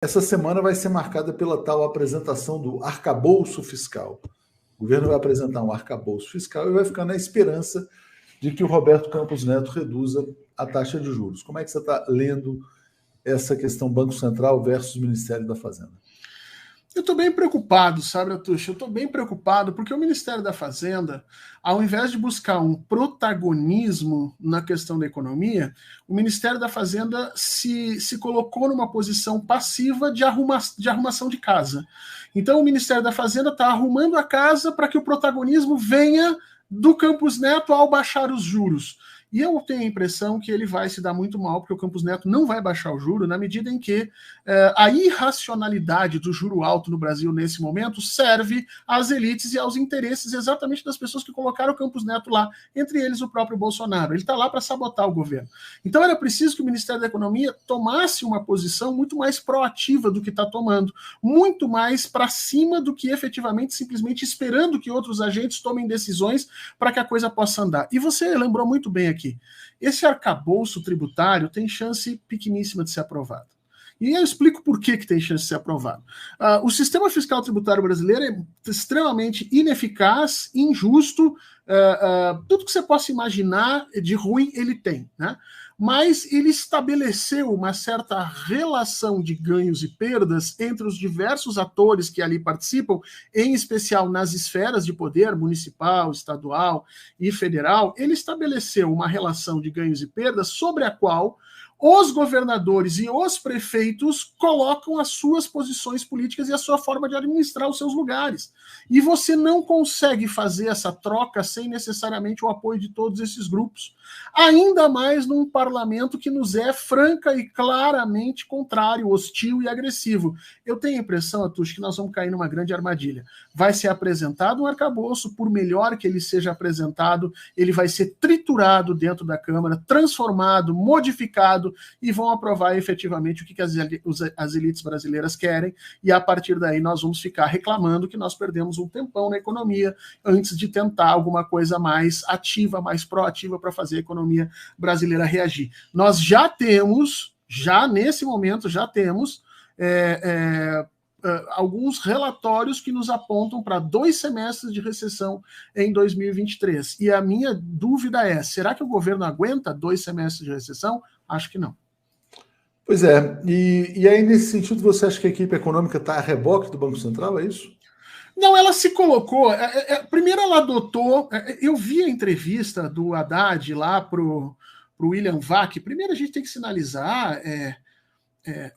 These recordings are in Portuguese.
Essa semana vai ser marcada pela tal apresentação do arcabouço fiscal. O governo vai apresentar um arcabouço fiscal e vai ficar na esperança de que o Roberto Campos Neto reduza a taxa de juros. Como é que você está lendo essa questão Banco Central versus Ministério da Fazenda? Eu estou bem preocupado, sabe, Atush? Eu estou bem preocupado porque o Ministério da Fazenda, ao invés de buscar um protagonismo na questão da economia, o Ministério da Fazenda se colocou numa posição passiva de arrumação de casa. Então, o Ministério da Fazenda está arrumando a casa para que o protagonismo venha do Campos Neto ao baixar os juros. E eu tenho a impressão que ele vai se dar muito mal, porque o Campos Neto não vai baixar o juro, na medida em que a irracionalidade do juro alto no Brasil nesse momento serve às elites e aos interesses exatamente das pessoas que colocaram o Campos Neto lá, entre eles o próprio Bolsonaro. Ele está lá para sabotar o governo. Então era preciso que o Ministério da Economia tomasse uma posição muito mais proativa do que está tomando, muito mais para cima do que efetivamente simplesmente esperando que outros agentes tomem decisões para que a coisa possa andar. E você lembrou muito bem aqui. Esse arcabouço tributário tem chance pequeníssima de ser aprovado. E eu explico por que tem chance de ser aprovado. O sistema fiscal tributário brasileiro é extremamente ineficaz, injusto, tudo que você possa imaginar de ruim ele tem, né? Mas ele estabeleceu uma certa relação de ganhos e perdas entre os diversos atores que ali participam, em especial nas esferas de poder municipal, estadual e federal. Ele estabeleceu uma relação de ganhos e perdas sobre a qual os governadores e os prefeitos colocam as suas posições políticas e a sua forma de administrar os seus lugares. E você não consegue fazer essa troca sem necessariamente o apoio de todos esses grupos. Ainda mais num parlamento que nos é franca e claramente contrário, hostil e agressivo. Eu tenho a impressão, Atush, que nós vamos cair numa grande armadilha. Vai ser apresentado um arcabouço, por melhor que ele seja apresentado, ele vai ser triturado dentro da Câmara, transformado, modificado, e vão aprovar efetivamente o que as elites brasileiras querem, e a partir daí nós vamos ficar reclamando que nós perdemos um tempão na economia antes de tentar alguma coisa mais ativa, mais proativa para fazer a economia brasileira reagir. Nós já nesse momento, alguns relatórios que nos apontam para 2 semestres de recessão em 2023. E a minha dúvida é, será que o governo aguenta 2 semestres de recessão? Acho que não. Pois é. E aí, nesse sentido, você acha que a equipe econômica está a reboque do Banco Central, é isso? Não, ela se colocou. Primeiro ela adotou. Eu vi a entrevista do Haddad lá para o William Vac. Primeiro a gente tem que sinalizar.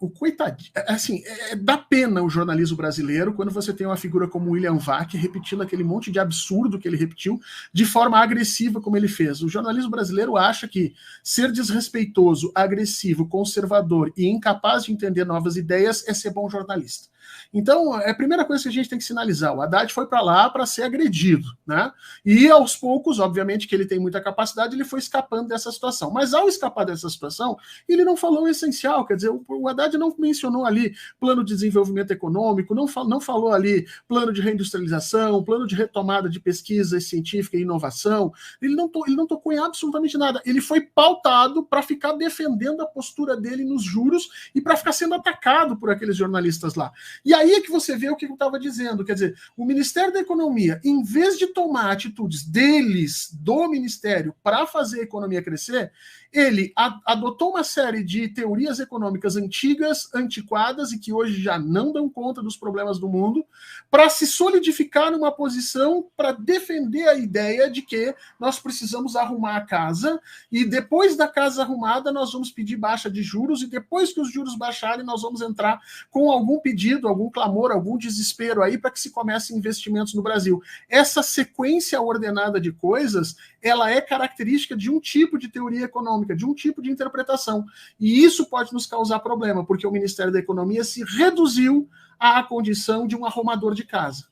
O coitadinho, assim, dá pena o jornalismo brasileiro quando você tem uma figura como William Vac repetindo aquele monte de absurdo que ele repetiu de forma agressiva como ele fez. O jornalismo brasileiro acha que ser desrespeitoso, agressivo, conservador e incapaz de entender novas ideias é ser bom jornalista. Então, é a primeira coisa que a gente tem que sinalizar. O Haddad foi para lá para ser agredido, né? E aos poucos, obviamente que ele tem muita capacidade, ele foi escapando dessa situação. Mas ao escapar dessa situação, ele não falou o essencial, quer dizer, o Haddad não mencionou ali plano de desenvolvimento econômico, não falou ali plano de reindustrialização, plano de retomada de pesquisa científica e inovação, ele não tocou em absolutamente nada. Ele foi pautado para ficar defendendo a postura dele nos juros e para ficar sendo atacado por aqueles jornalistas lá. E aí é que você vê o que eu estava dizendo, quer dizer, o Ministério da Economia, em vez de tomar atitudes do Ministério para fazer a economia crescer, ele adotou uma série de teorias econômicas antigas, antiquadas e que hoje já não dão conta dos problemas do mundo, para se solidificar numa posição para defender a ideia de que nós precisamos arrumar a casa e depois da casa arrumada nós vamos pedir baixa de juros e depois que os juros baixarem nós vamos entrar com algum pedido, algum clamor, algum desespero aí para que se comece investimentos no Brasil. Essa sequência ordenada de coisas, ela é característica de um tipo de teoria econômica, de um tipo de interpretação. E isso pode nos causar problema, porque o Ministério da Economia se reduziu à condição de um arrumador de casa.